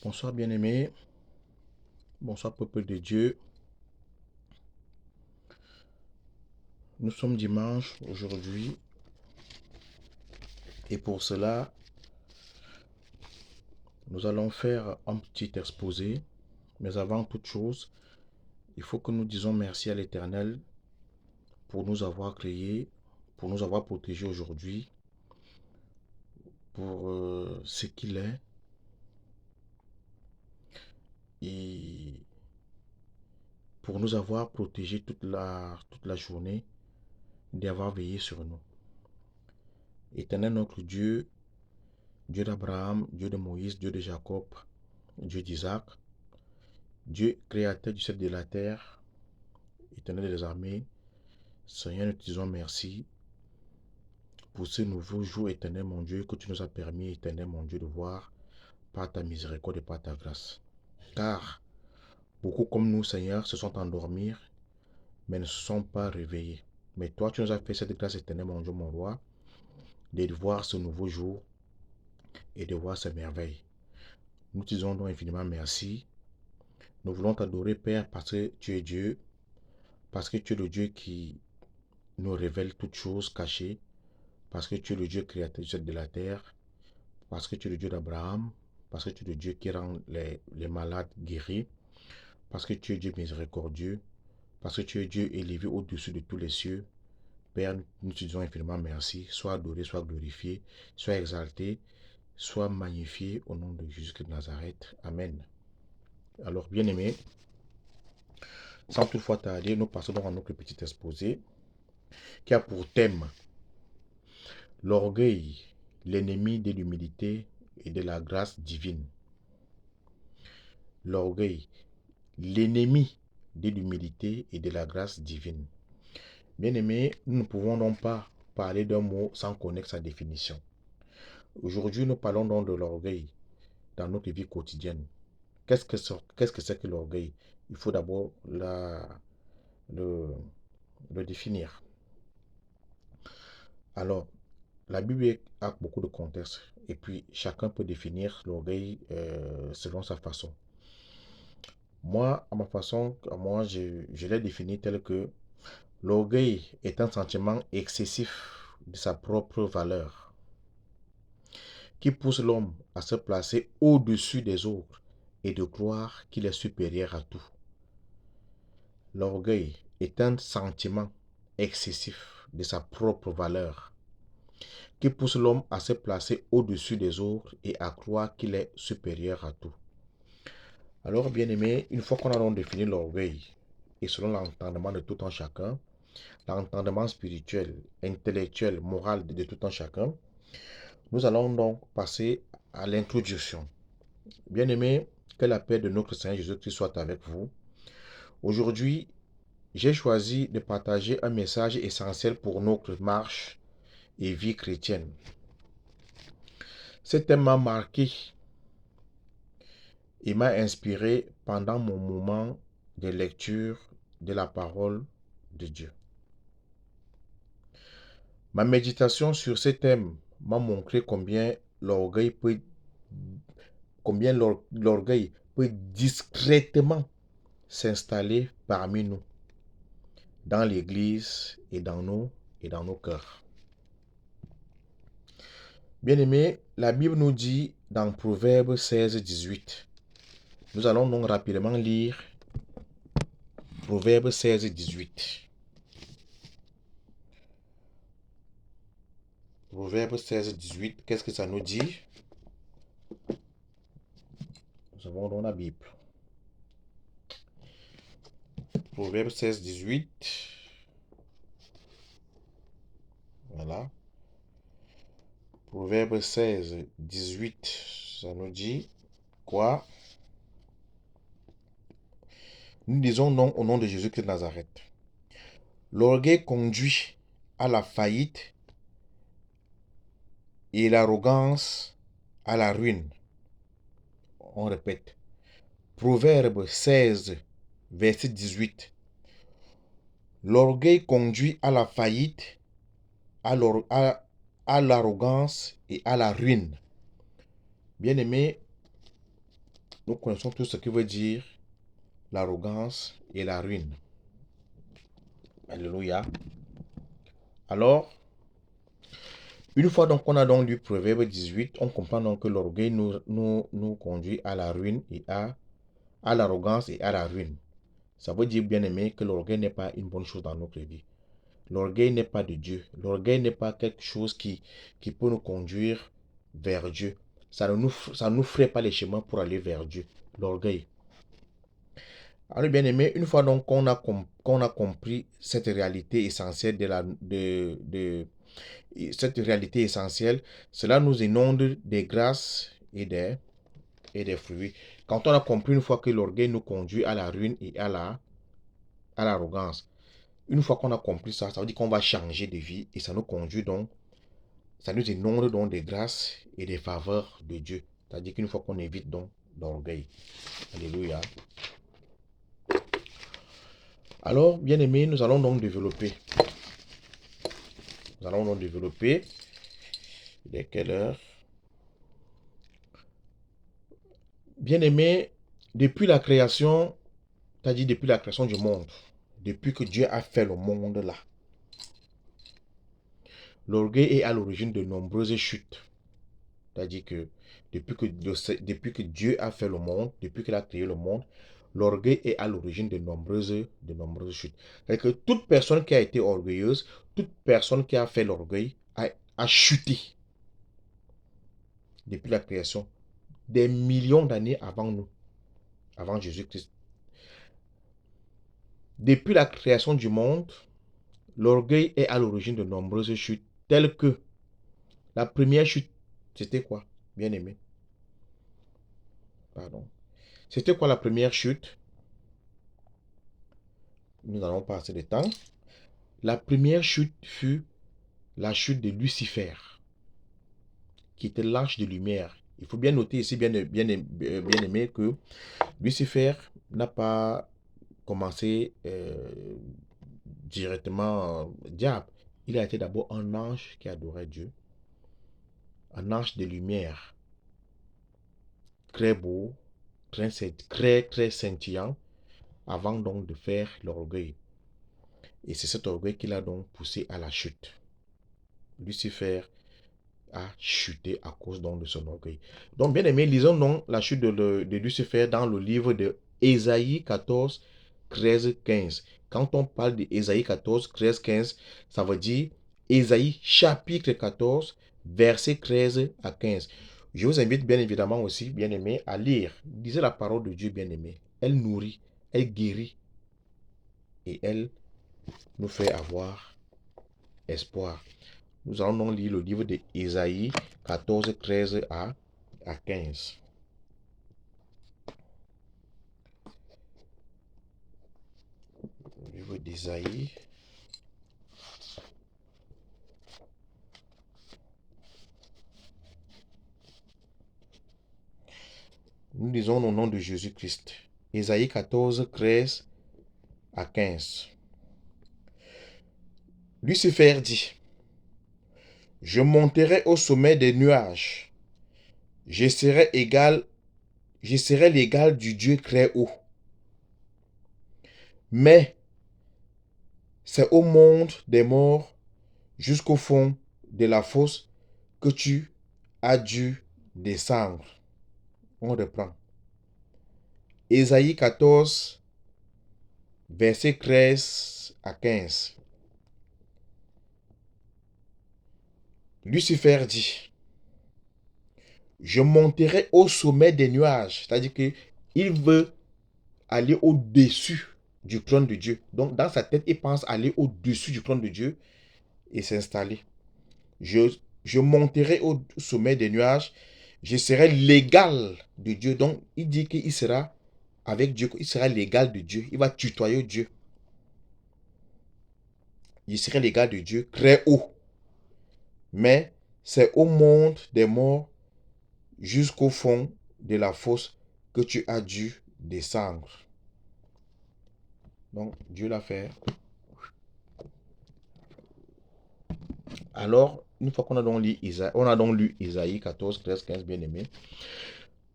Bonsoir bien-aimés, bonsoir peuple de Dieu. Nous sommes dimanche aujourd'hui et pour cela, nous allons faire un petit exposé. Mais avant toute chose, il faut que nous disions merci à l'Éternel pour nous avoir créés, pour nous avoir protégés aujourd'hui, pour ce qu'il est et pour nous avoir protégés toute la journée, d'avoir veillé sur nous. Éternel notre Dieu, Dieu d'Abraham, Dieu de Moïse, Dieu de Jacob, Dieu d'Isaac, Dieu créateur du ciel et de la terre, Éternel des armées, Seigneur, nous te disons merci pour ce nouveau jour, Éternel mon Dieu, que tu nous as permis, Éternel mon Dieu, de voir par ta miséricorde et par ta grâce. Car beaucoup comme nous, Seigneur, se sont endormis, mais ne se sont pas réveillés. Mais toi, tu nous as fait cette grâce, Éternel mon Dieu, mon roi, de voir ce nouveau jour et de voir ces merveilles. Nous te disons donc infiniment merci. Nous voulons t'adorer, Père, parce que tu es Dieu, parce que tu es le Dieu qui nous révèle toutes choses cachées, parce que tu es le Dieu créateur du ciel et de la terre, parce que tu es le Dieu d'Abraham, parce que tu es le Dieu qui rend les malades guéris, parce que tu es Dieu miséricordieux, parce que tu es Dieu élevé au-dessus de tous les cieux. Père, nous te disons infiniment merci. Sois adoré, sois glorifié, sois exalté, sois magnifié au nom de Jésus-Christ de Nazareth. Amen. Alors, bien-aimés, sans toutefois tarder, nous passons donc à notre petit exposé qui a pour thème l'orgueil, l'ennemi de l'humilité et de la grâce divine. L'orgueil, l'ennemi de l'humilité et de la grâce divine. Bien-aimés, nous ne pouvons donc pas parler d'un mot sans connaître sa définition. Aujourd'hui, nous parlons donc de l'orgueil dans notre vie quotidienne. Qu'est-ce que c'est que l'orgueil? Il faut d'abord le définir. Alors, la Bible a beaucoup de contextes et puis chacun peut définir l'orgueil selon sa façon. Moi, à ma façon, je l'ai défini tel que l'orgueil est un sentiment excessif de sa propre valeur qui pousse l'homme à se placer au-dessus des autres et de croire qu'il est supérieur à tout. L'orgueil est un sentiment excessif de sa propre valeur qui pousse l'homme à se placer au-dessus des autres et à croire qu'il est supérieur à tout. Alors, bien aimé, une fois qu'on a donc défini l'orgueil, et selon l'entendement de tout un chacun, l'entendement spirituel, intellectuel, moral de tout un chacun, nous allons donc passer à l'introduction. Bien aimé, que la paix de notre Seigneur Jésus-Christ soit avec vous. Aujourd'hui, j'ai choisi de partager un message essentiel pour notre marche et vie chrétienne. Ce thème m'a marqué et m'a inspiré pendant mon moment de lecture de la parole de Dieu. Ma méditation sur ce thème m'a montré combien l'orgueil peut discrètement s'installer parmi nous, dans l'Église et dans nos cœurs. Bien-aimés, la Bible nous dit dans Proverbe 16, 18. Nous allons donc rapidement lire Proverbe 16, 18. Proverbe 16, 18, qu'est-ce que ça nous dit? Nous avons dans la Bible. Proverbe 16, 18. Voilà. Proverbe 16, 18, ça nous dit quoi? Nous disons non au nom de Jésus-Christ de Nazareth. L'orgueil conduit à la faillite et l'arrogance à la ruine. On répète. Proverbe 16, verset 18. L'orgueil conduit à la faillite, à l'arrogance et à la ruine. Bien-aimés, nous connaissons tout ce que veut dire l'arrogance et la ruine. Alléluia. Alors, une fois donc qu'on a donc lu Proverbe 18, on comprend donc que l'orgueil nous conduit à la ruine et à l'arrogance et à la ruine. Ça veut dire, bien aimé, que l'orgueil n'est pas une bonne chose dans notre vie. L'orgueil n'est pas de Dieu. L'orgueil n'est pas quelque chose qui peut nous conduire vers Dieu. Ça ne nous ferait pas les chemins pour aller vers Dieu. L'orgueil. Alors, bien aimé, une fois donc qu'on a compris cette réalité essentielle cette réalité essentielle, cela nous inonde des grâces et des fruits. Quand on a compris une fois que l'orgueil nous conduit à la ruine et à l'arrogance, une fois qu'on a compris ça, ça veut dire qu'on va changer de vie et ça nous conduit donc, ça nous inonde donc des grâces et des faveurs de Dieu. C'est-à-dire qu'une fois qu'on évite donc l'orgueil. Alléluia. Alors, bien aimé, nous allons donc développer. Nous allons donc développer. Il est quelle heure? Bien aimé, depuis la création, c'est-à-dire depuis la création du monde, depuis que Dieu a fait le monde là, l'orgueil est à l'origine de nombreuses chutes. C'est-à-dire que depuis que Dieu a fait le monde, depuis qu'il a créé le monde, l'orgueil est à l'origine de nombreuses chutes. C'est-à-dire que toute personne qui a été orgueilleuse, toute personne qui a fait l'orgueil a chuté depuis la création, des millions d'années avant nous, avant Jésus-Christ. Depuis la création du monde, l'orgueil est à l'origine de nombreuses chutes, telles que la première chute, c'était quoi, bien aimé? Pardon. C'était quoi la première chute? Nous allons passer le temps. La première chute fut la chute de Lucifer, qui était l'ange de lumière. Il faut bien noter ici, bien aimé, que Lucifer n'a pas commencé directement diable. Il a été d'abord un ange qui adorait Dieu, un ange de lumière, très beau, très scintillant, avant donc de faire l'orgueil. Et c'est cet orgueil qui l'a donc poussé à la chute. Lucifer a chuté à cause donc de son orgueil. Donc, bien aimé, lisons donc la chute de Lucifer dans le livre de Ésaïe 14, 13, 15. Quand on parle d'Ésaïe 14, 13, 15, ça veut dire Ésaïe chapitre 14, versets 13 à 15. Je vous invite bien évidemment aussi, bien aimé, à lire. Lisez la parole de Dieu, bien aimé. Elle nourrit, elle guérit et elle nous fait avoir espoir. Nous allons donc lire le livre d'Ésaïe 14, 13 à 15. Le livre d'Ésaïe. Nous lisons au nom de Jésus-Christ. Ésaïe 14, 13 à 15. Lucifer dit: Je monterai au sommet des nuages. Je serai l'égal du Dieu très haut. Mais c'est au monde des morts, jusqu'au fond de la fosse, que tu as dû descendre. On reprend. Ésaïe 14, verset 13 à 15. Lucifer dit: Je monterai au sommet des nuages. C'est-à-dire qu'il veut aller au-dessus du trône de Dieu. Donc, dans sa tête, il pense aller au-dessus du trône de Dieu et s'installer. Je monterai au sommet des nuages. Je serai l'égal de Dieu. Donc, il dit qu'il sera avec Dieu. Il sera l'égal de Dieu. Il va tutoyer Dieu. Il serait l'égal de Dieu très haut. Mais c'est au monde des morts, jusqu'au fond de la fosse, que tu as dû descendre. Donc, Dieu l'a fait. Alors, une fois qu'on a donc lu Isaïe, 14, 13, 15, bien aimé,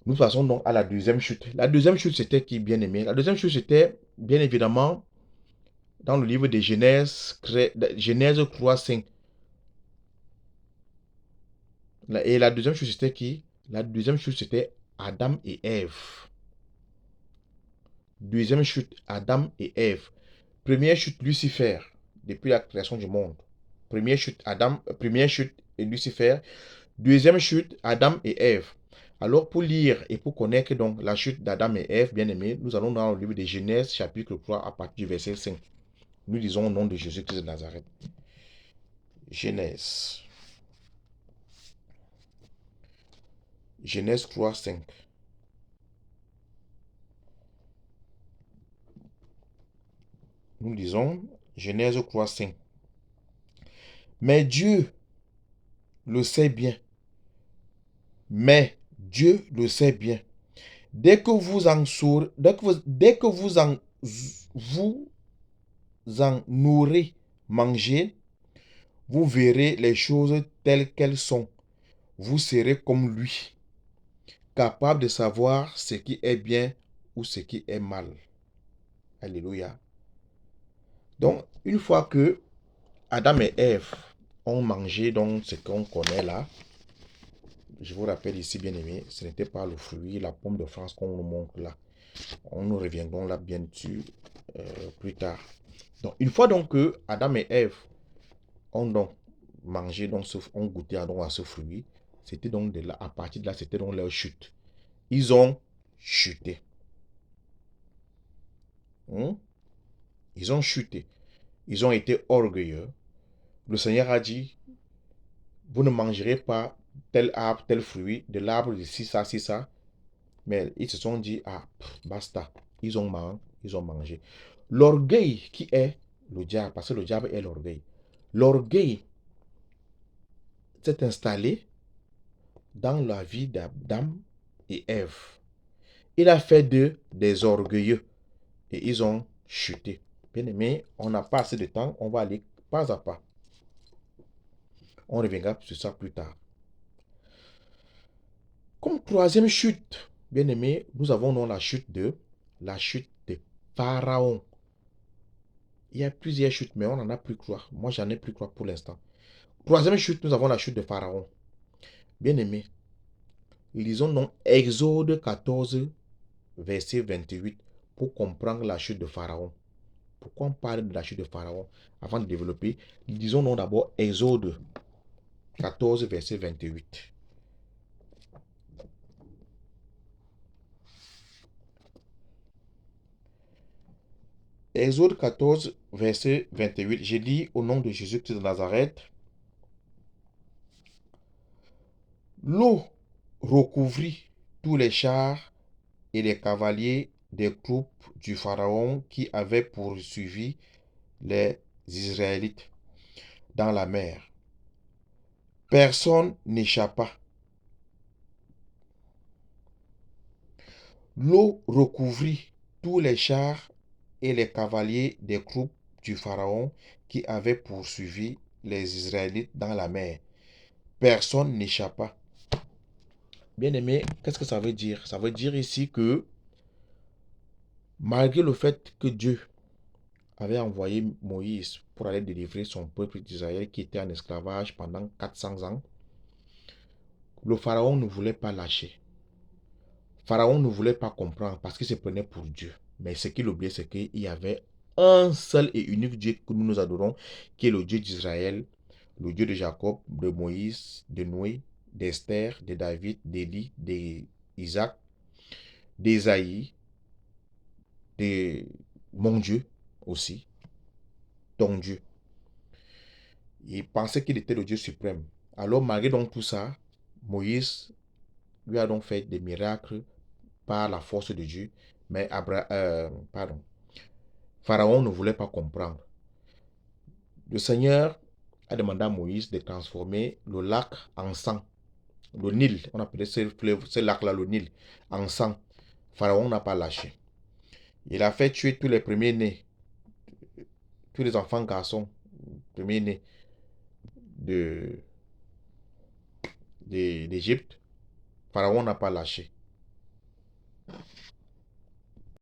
Nous passons donc à la deuxième chute. La deuxième chute, c'était qui, bien aimé? La deuxième chute, c'était, bien évidemment, dans le livre de Genèse, Genèse 3:5. Et la deuxième chute, c'était qui? La deuxième chute, c'était Adam et Ève. Deuxième chute, Adam et Ève. Première chute, Lucifer, depuis la création du monde. Première chute, première chute et Lucifer. Deuxième chute, Adam et Ève. Alors, pour lire et pour connaître donc la chute d'Adam et Ève, bien aimés, nous allons dans le livre de Genèse, chapitre 3, à partir du verset 5. Nous lisons au nom de Jésus-Christ de Nazareth. Genèse. Genèse 3, 5. Nous lisons Genèse 3, 5. Mais Dieu le sait bien. Mais Dieu le sait bien. Dès que vous en saurez, dès que vous en aurez mangé, vous verrez les choses telles qu'elles sont. Vous serez comme lui, capable de savoir ce qui est bien ou ce qui est mal. Alléluia. Donc, une fois que Adam et Ève ont mangé donc ce qu'on connaît là, je vous rappelle ici, bien aimé, ce n'était pas le fruit, la pomme de France qu'on nous montre là. Nous reviendrons là bien dessus plus tard. Donc, une fois donc que Adam et Ève ont donc mangé, donc ont goûté donc à ce fruit, c'était donc de là, à partir de là, c'était donc leur chute. Ils ont chuté. Ils ont chuté. Ils ont été orgueilleux. Le Seigneur a dit, vous ne mangerez pas tel arbre, tel fruit, de l'arbre de ci, ça, ci, ça. Mais ils se sont dit, ah, basta. Ils ont mangé. L'orgueil qui est le diable, parce que le diable est l'orgueil. L'orgueil s'est installé dans la vie d'Adam et Ève. Il a fait d'eux des orgueilleux et ils ont chuté. Bien aimé, on n'a pas assez de temps, on va aller pas à pas. On reviendra sur ça plus tard. Comme troisième chute, bien aimé, nous avons donc la chute de Pharaon. Il y a plusieurs chutes, mais on n'en a plus croire. Moi, j'en ai plus croire pour l'instant. Troisième chute, nous avons la chute de Pharaon. Bien aimé, lisons donc Exode 14, verset 28, pour comprendre la chute de Pharaon. Pourquoi on parle de la chute de Pharaon avant de développer? Lisons donc d'abord Exode 14, verset 28. Exode 14, verset 28. J'ai dit au nom de Jésus-Christ de Nazareth, l'eau recouvrit tous les chars et les cavaliers des troupes du Pharaon qui avaient poursuivi les Israélites dans la mer. Personne n'échappa. L'eau recouvrit tous les chars et les cavaliers des troupes du Pharaon qui avaient poursuivi les Israélites dans la mer. Personne n'échappa. Bien aimé, qu'est-ce que ça veut dire? Ça veut dire ici que malgré le fait que Dieu avait envoyé Moïse pour aller délivrer son peuple d'Israël qui était en esclavage pendant 400 ans, le Pharaon ne voulait pas lâcher. Pharaon ne voulait pas comprendre parce qu'il se prenait pour Dieu. Mais ce qu'il oubliait, c'est qu'il y avait un seul et unique Dieu que nous adorons, qui est le Dieu d'Israël, le Dieu de Jacob, de Moïse, de Noé, d'Esther, de David, d'Élie, d'Isaac, d'Ésaïe, de mon Dieu aussi, ton Dieu. Il pensait qu'il était le Dieu suprême. Alors, malgré donc tout ça, Moïse lui a donc fait des miracles par la force de Dieu. Mais Pharaon ne voulait pas comprendre. Le Seigneur a demandé à Moïse de transformer le lac en sang. Le Nil, on appelait ce lac-là le Nil, en sang. Pharaon n'a pas lâché. Il a fait tuer tous les premiers-nés, tous les enfants garçons, premiers-nés d'Égypte. Pharaon n'a pas lâché.